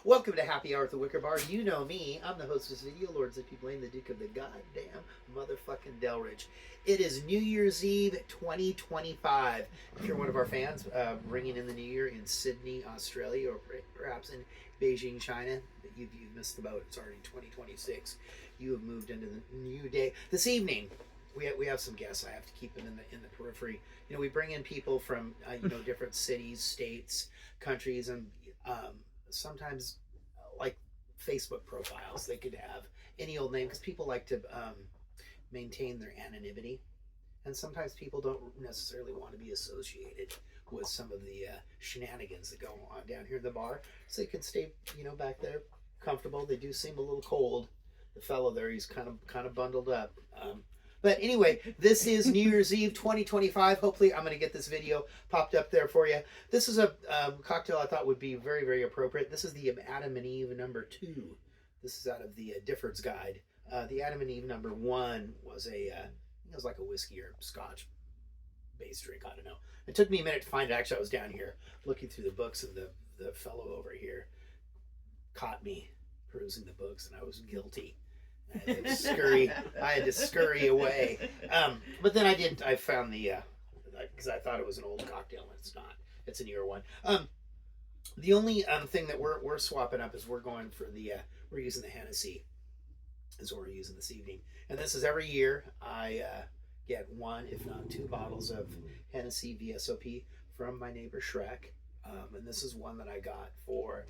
Welcome to Happy Hour at the Wicker Bar. You know me. I'm the host of this video, Lord Zippy Blaine, the Duke of the goddamn motherfucking Delridge. It is New Year's Eve 2025. If you're one of our fans, bringing in the new year in Sydney, Australia, or perhaps in Beijing, China, you've missed the boat. It's already 2026. You have moved into the new day. This evening, we have some guests. I have to keep them in the periphery. You know, we bring in people from different cities, states, countries, and sometimes like Facebook profiles. They could have any old name because people like to maintain their anonymity, and sometimes people don't necessarily want to be associated with some of the shenanigans that go on down here in the bar, so they can stay back there comfortable. They do seem a little cold. The fellow there, he's kind of bundled up. But anyway, this is New Year's Eve 2025. Hopefully I'm going to get this video popped up there for you. This is a cocktail I thought would be very, very appropriate. This is the Adam and Eve number 2. This is out of the Difford's Guide. The Adam and Eve number 1 was it was like a whiskey or scotch based drink. I don't know. It took me a minute to find it. Actually, I was down here looking through the books, and the fellow over here caught me perusing the books, and I was guilty. I had to scurry away. But then I found the, because I thought it was an old cocktail, and it's not. It's a newer one. The only thing that we're swapping up is we're going for we're using the Hennessy, is what we're using this evening. And this is every year I get 1, if not 2 bottles of Hennessy VSOP from my neighbor Shrek. And this is one that I got for,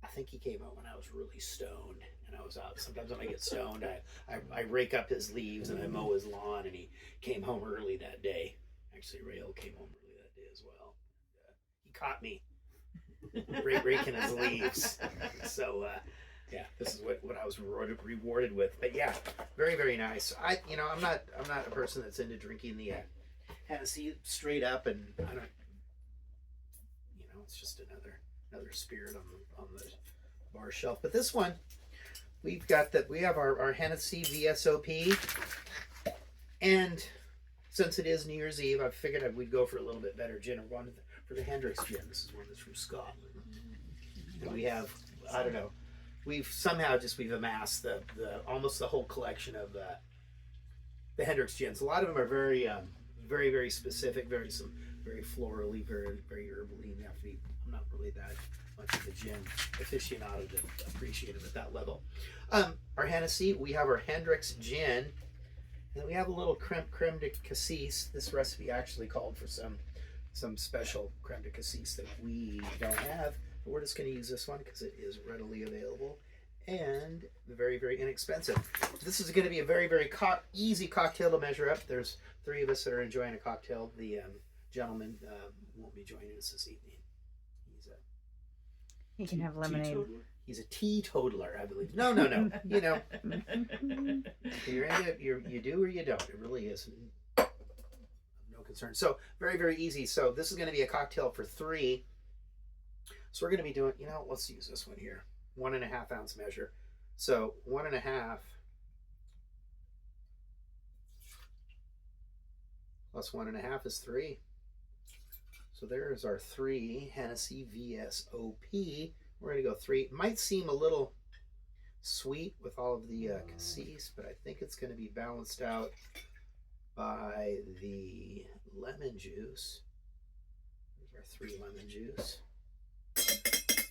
I think he came out when I was really stoned. And I was out. Sometimes when I get stoned, I rake up his leaves and I mow his lawn, and he came home early that day. Actually, Rael came home early that day as well. He caught me raking his leaves. So, yeah, this is what I was rewarded with. But yeah, very, very nice. I'm not a person that's into drinking the Hennessy straight up, and I don't. It's just another spirit on the bar shelf. But this one, we have our Hennessy VSOP, and since it is New Year's Eve, I figured we'd go for a little bit better gin, or one for the Hendricks gin. This is one that's from Scotland, and we have, I don't know, we've amassed the almost the whole collection of the Hendricks gins. A lot of them are very very, very specific, very florally, very, very herbally. And I'm not really that much of a gin aficionado to appreciate them at that level. Our Hennessy, we have our Hendricks gin, and then we have a little creme de cassis. This recipe actually called for some special creme de cassis that we don't have, but we're just going to use this one because it is readily available and very, very inexpensive. This is going to be a very, very easy cocktail to measure up. There's 3 of us that are enjoying a cocktail. The gentleman won't be joining us this evening. He can have lemonade. He's a teetotaler, I believe. No. You're into it, you do or you don't. It really is no concern. So very, very easy. So this is going to be a cocktail for 3. So we're going to be doing, let's use this one here. 1.5 ounce measure. So 1.5 plus 1.5 is 3. So there's our 3 Hennessy VSOP. We're going to go 3. It might seem a little sweet with all of the cassis, but I think it's going to be balanced out by the lemon juice. There's our 3 lemon juice.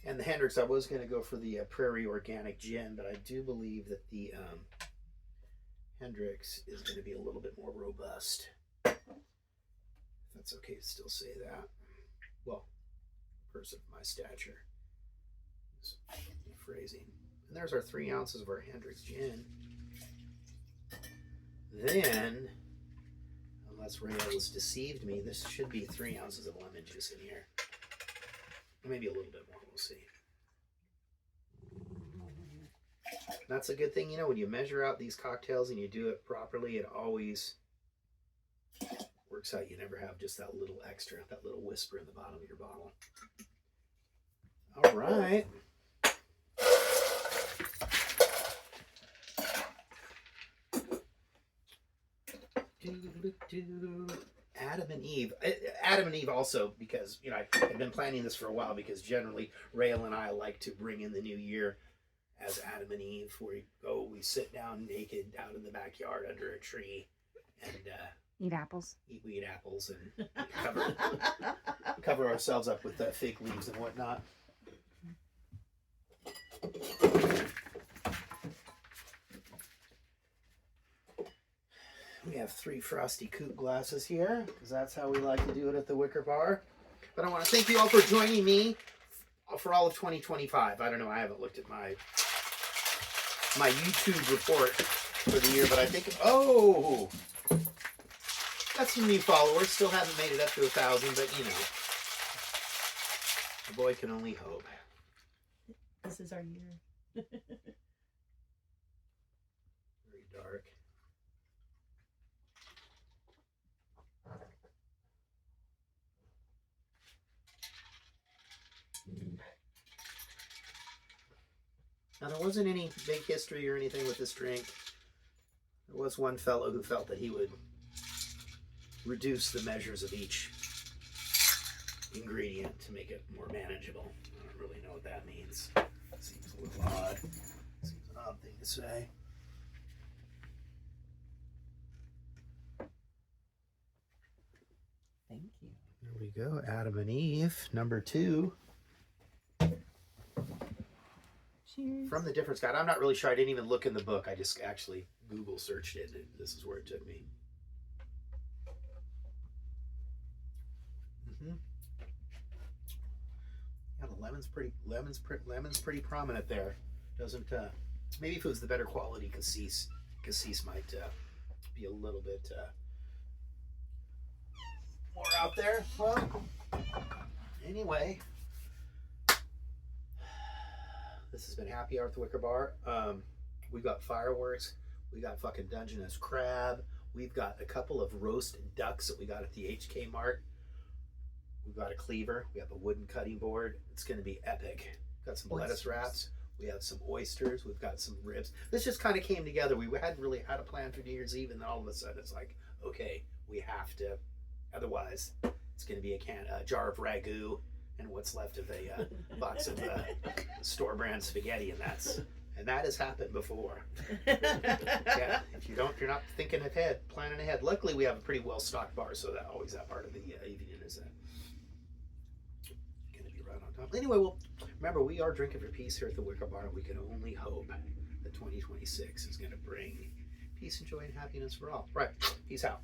And the Hendricks, I was going to go for the Prairie Organic Gin, but I do believe that the Hendricks is going to be a little bit more robust. That's okay to still say that. Well, a person of my stature is phrasing. And there's our 3 ounces of our Hendricks gin. Then, unless Rael has deceived me, this should be 3 ounces of lemon juice in here. Maybe a little bit more, we'll see. That's a good thing, when you measure out these cocktails and you do it properly, it always works out. You never have just that little extra, that little whisper in the bottom of your bottle. All right. Adam and Eve. Adam and Eve also because, you know, I've been planning this for a while because generally Rael and I like to bring in the new year as Adam and Eve. We sit down naked out in the backyard under a tree and eat apples. We eat apples and cover ourselves up with fig leaves and whatnot. We have 3 frosty coupe glasses here because that's how we like to do it at the Wicker Bar. But I want to thank you all for joining me for all of 2025. I don't know, I haven't looked at my YouTube report for the year, but I think, got some new followers. Still haven't made it up to 1,000, but you know, the boy can only hope. This is our year. Very dark. Now, there wasn't any big history or anything with this drink. There was one fellow who felt that he would reduce the measures of each ingredient to make it more manageable. I don't really know what that means. Seems a little odd. Seems an odd thing to say. Thank you. There we go. Adam and Eve, number 2. Cheers. From the Difference Guide. I'm not really sure. I didn't even look in the book. I just actually Google searched it, and this is where it took me. Yeah, the lemon's pretty prominent there. Doesn't maybe if it was the better quality Cassiss might be a little bit more out there. Well, anyway. This has been Happy Hour at the Wicker Bar. We got fireworks. We got fucking Dungeness crab. We've got a couple of roast ducks that we got at the HK Mart. We've got a cleaver. We have a wooden cutting board. It's going to be epic. Got some lettuce wraps. We have some oysters. We've got some ribs. This just kind of came together. We hadn't really had a plan for New Year's Eve, and then all of a sudden it's like, okay, we have to. Otherwise, it's going to be a jar of ragu and what's left of a box of store brand spaghetti, and that has happened before. Yeah, if you're not thinking ahead, planning ahead. Luckily, we have a pretty well stocked bar, so that part of the evening is going to be right on top. Anyway, well, remember we are drinking for peace here at the Wicker Bar, and we can only hope that 2026 is going to bring peace and joy and happiness for all. Right, peace out.